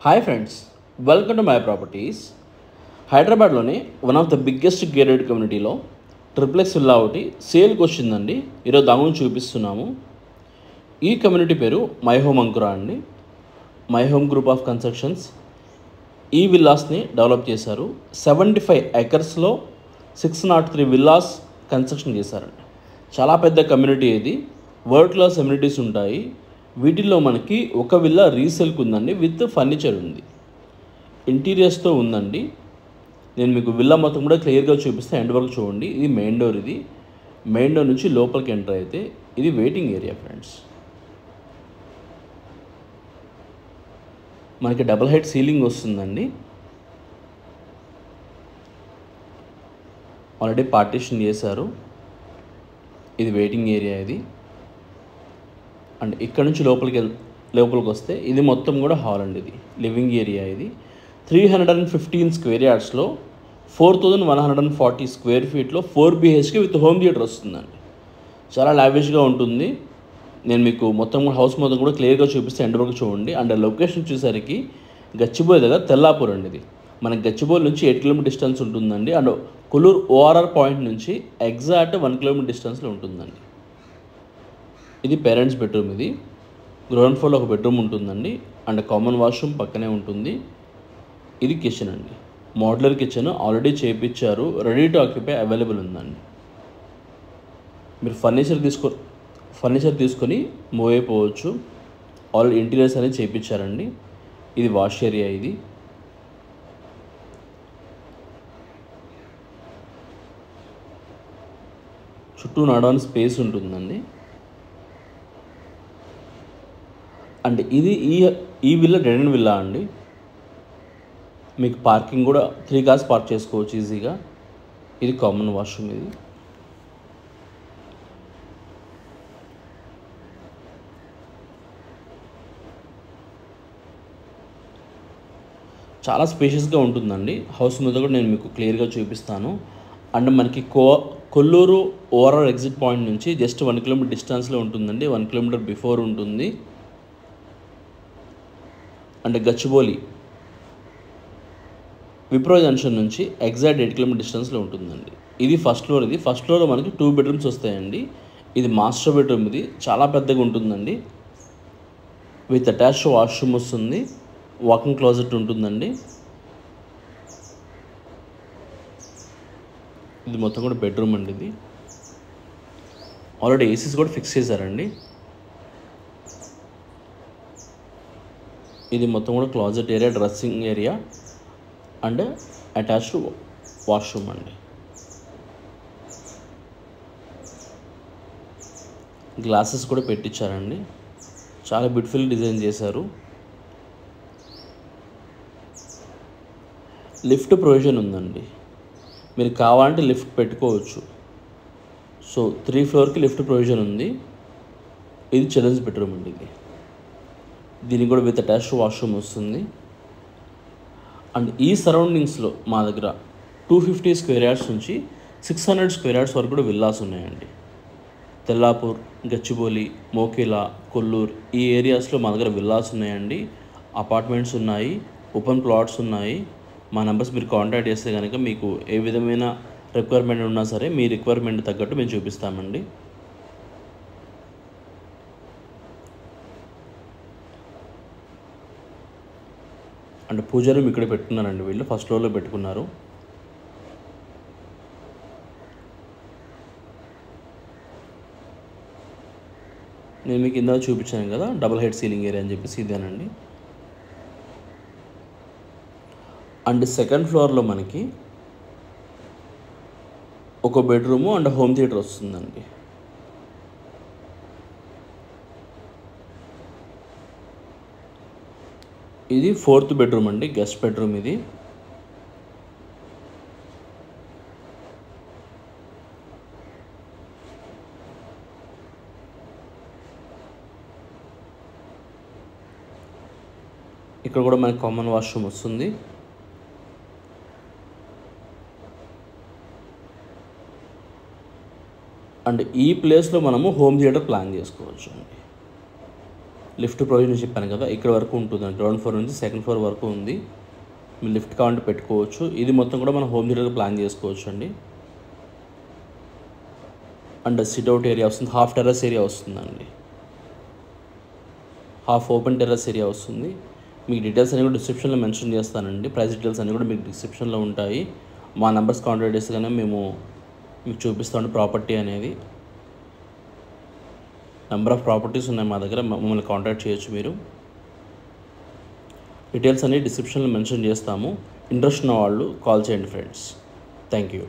Hi friends, welcome to my properties. హైదరాబాద్లోని one of the biggest gated కమ్యూనిటీలో triplex villa ఒకటి సేల్కి వచ్చిందండి. ఈరోజు దాని చూపిస్తున్నాము. ఈ కమ్యూనిటీ పేరు మై హోమ్ అంకురా అండి. My home group of constructions ఈ విల్లాస్ని డెవలప్ చేశారు. 75 acresలో 603 విల్లాస్ కన్స్ట్రక్షన్ చేశారండి. చాలా పెద్ద కమ్యూనిటీ ఇది. వరల్డ్ క్లాస్ అమ్యూనిటీస్ ఉంటాయి. వీటిల్లో మనకి ఒక విల్లా రీసేల్కి ఉందండి, విత్ ఫర్నిచర్ ఉంది, ఇంటీరియర్స్తో ఉందండి. నేను మీకు విల్లా మొత్తం కూడా క్లియర్గా చూపిస్తే ఎండ్ వరకు చూడండి. ఇది మెయిన్ డోర్. ఇది మెయిన్ డోర్ నుంచి లోపలికి ఎంటర్ అయితే ఇది వెయిటింగ్ ఏరియా ఫ్రెండ్స్. మనకి డబుల్ హైట్ సీలింగ్ వస్తుందండి. ఆల్రెడీ పార్టీషన్ చేశారు. ఇది వెయిటింగ్ ఏరియా ఇది. అండ్ ఇక్కడ నుంచి లోపలికి వస్తే ఇది మొత్తం కూడా హాల్ అండి. ఇది లివింగ్ ఏరియా. ఇది 315 స్క్వేర్ యార్డ్స్లో 4140 స్క్వేర్ ఫీట్లో 4 BHK విత్ హోమ్ థియేటర్ వస్తుందండి. చాలా లావిష్గా ఉంటుంది. నేను మీకు మొత్తం హౌస్ మొత్తం కూడా క్లియర్గా చూపిస్తే ఎండ్ వరకు చూడండి. అండ్ లొకేషన్ వచ్చేసరికి గచ్చిబౌలి దగ్గర తెల్లాపూర్ అండి. ఇది మనకి గచ్చిబౌలి నుంచి 8 km డిస్టెన్స్ ఉంటుందండి. అండ్ కొల్లూరు ORR పాయింట్ నుంచి ఎగ్జాక్ట్ 1 km డిస్టెన్స్లో ఉంటుందండి. ఇది పేరెంట్స్ బెడ్రూమ్. ఇది గ్రౌండ్ ఫ్లోర్లో ఒక బెడ్రూమ్ ఉంటుందండి. అండ్ కామన్ వాష్రూమ్ పక్కనే ఉంటుంది. ఇది కిచెన్ అండి. మోడ్యులర్ కిచెన్ ఆల్రెడీ చేయించారు, రెడీ టు ఆక్యుపై అవైలబుల్ ఉందండి. మీరు ఫర్నిచర్ తీసుకొని మూవ్ అయిపోవచ్చు. ఆల్రెడీ ఇంటీరియర్స్ అనేది చేయించారండి. ఇది వాష్ ఏరియా. ఇది చుట్టూ నడవడానికి స్పేస్ ఉంటుందండి. అండ్ ఇది ఈ విల్లా డెడ్ అండ్ విల్లా అండి. మీకు పార్కింగ్ కూడా 3 cars పార్క్ చేసుకోవచ్చు ఈజీగా. ఇది కామన్ వాష్రూమ్. ఇది చాలా స్పేషియస్గా ఉంటుందండి. హౌస్ మీద కూడా నేను మీకు క్లియర్గా చూపిస్తాను. అండ్ మనకి కొల్లూరు ORR ఎగ్జిట్ పాయింట్ నుంచి జస్ట్ 1 km డిస్టెన్స్లో ఉంటుందండి. 1 km బిఫోర్ ఉంటుంది. అండ్ గచ్చిబౌలి విప్రో జంక్షన్ నుంచి ఎగ్జాక్ట్ 8 km డిస్టెన్స్లో ఉంటుందండి. ఇది ఫస్ట్ ఫ్లోర్. ఇది ఫస్ట్ ఫ్లోర్లో మనకి 2 bedrooms వస్తాయండి. ఇది మాస్టర్ బెడ్రూమ్. ఇది చాలా పెద్దగా ఉంటుందండి. విత్ అటాచ్డ్ వాష్రూమ్ వస్తుంది. వాకింగ్ క్లోజెట్ ఉంటుందండి. ఇది మొత్తం కూడా బెడ్రూమ్ అండి. ఇది ఆల్రెడీ ఏసీస్ కూడా ఫిక్స్ చేశారండి. ఇది మొత్తం కూడా closet area, dressing area and attached washroom అండి. గ్లాసెస్ కూడా పెట్టించారండి. చాలా బ్యూటిఫుల్ డిజైన్ చేశారు. లిఫ్ట్ ప్రొవిజన్ ఉందండి. మీరు కావాలంటే లిఫ్ట్ పెట్టుకోవచ్చు. సో 3 floorకి లిఫ్ట్ ప్రొవిజన్ ఉంది. ఇది చిల్డ్రన్స్ బెడ్రూమ్ అండి. ఇది దీనికి కూడా విత్ అటాచ్డ్ వాష్రూమ్ వస్తుంది. అండ్ ఈ సరౌండింగ్స్లో మా దగ్గర 250 స్క్వేర్ యార్డ్స్ నుంచి 600 స్క్వేర్ యార్డ్స్ వరకు కూడా విల్లాస్ ఉన్నాయండి. తెల్లాపూర్, గచ్చిబౌలి, మోకేలా, కొల్లూరు ఈ ఏరియాస్లో మా దగ్గర విల్లాస్ ఉన్నాయండి. అపార్ట్మెంట్స్ ఉన్నాయి, ఓపెన్ ప్లాట్స్ ఉన్నాయి. మా నెంబర్స్ మీరు కాంటాక్ట్ చేస్తే కనుక మీకు ఏ విధమైన రిక్వైర్మెంట్ ఉన్నా సరే మీ రిక్వైర్మెంట్ తగ్గట్టు మేము చూపిస్తామండి. అండ్ పూజ రూమ్ ఇక్కడ పెట్టుకున్నారండి. వీళ్ళు ఫస్ట్ ఫ్లోర్లో పెట్టుకున్నారు. నేను మీకు ఇందాక చూపించాను కదా డబుల్ హైట్ సీలింగ్ ఏరియా అని చెప్పేసి ఇదేనండి. అండ్ సెకండ్ ఫ్లోర్లో మనకి ఒక బెడ్రూము అండ్ హోమ్ థియేటర్ వస్తుందండి. ఇది 4th bedroom అండి, గెస్ట్ బెడ్రూమ్. ఇది ఇక్కడ కూడా మనకి కామన్ వాష్రూమ్ వస్తుంది. అండ్ ఈ ప్లేస్లో మనము హోమ్ థియేటర్ ప్లాన్ చేసుకోవచ్చు అండి. లిఫ్ట్ ప్రొవిజన్ చెప్పాను కదా, ఇక్కడ వరకు ఉంటుందండి. గ్రౌండ్ ఫ్లోర్ నుంచి సెకండ్ ఫ్లోర్ వరకు ఉంది. మీరు లిఫ్ట్ కావాలంటే పెట్టుకోవచ్చు. ఇది మొత్తం కూడా మనం హోమ్ థియేటర్గా ప్లాన్ చేసుకోవచ్చు అండి. అండ్ సిట్అవుట్ ఏరియా వస్తుంది, హాఫ్ టెర్రస్ ఏరియా వస్తుందండి, హాఫ్ ఓపెన్ టెర్రస్ ఏరియా వస్తుంది. మీకు డీటెయిల్స్ అన్నీ కూడా డిస్క్రిప్షన్లో మెన్షన్ చేస్తానండి. ప్రైస్ డీటెయిల్స్ అన్నీ కూడా మీకు డిస్క్రిప్షన్లో ఉంటాయి. మా నెంబర్స్ కాంటాక్ట్ చేస్తేనే మేము మీకు చూపిస్తామండి ప్రాపర్టీ అనేది. నెంబర్ ఆఫ్ ప్రాపర్టీస్ ఉన్నాయి మా దగ్గర, మమ్మల్ని కాంటాక్ట్ చేయొచ్చు మీరు. డీటెయిల్స్ అన్ని డిస్క్రిప్షన్లో మెన్షన్ చేస్తాము. ఇంట్రెస్ట్ ఉన్న వాళ్ళు కాల్ చేయండి ఫ్రెండ్స్. Thank you.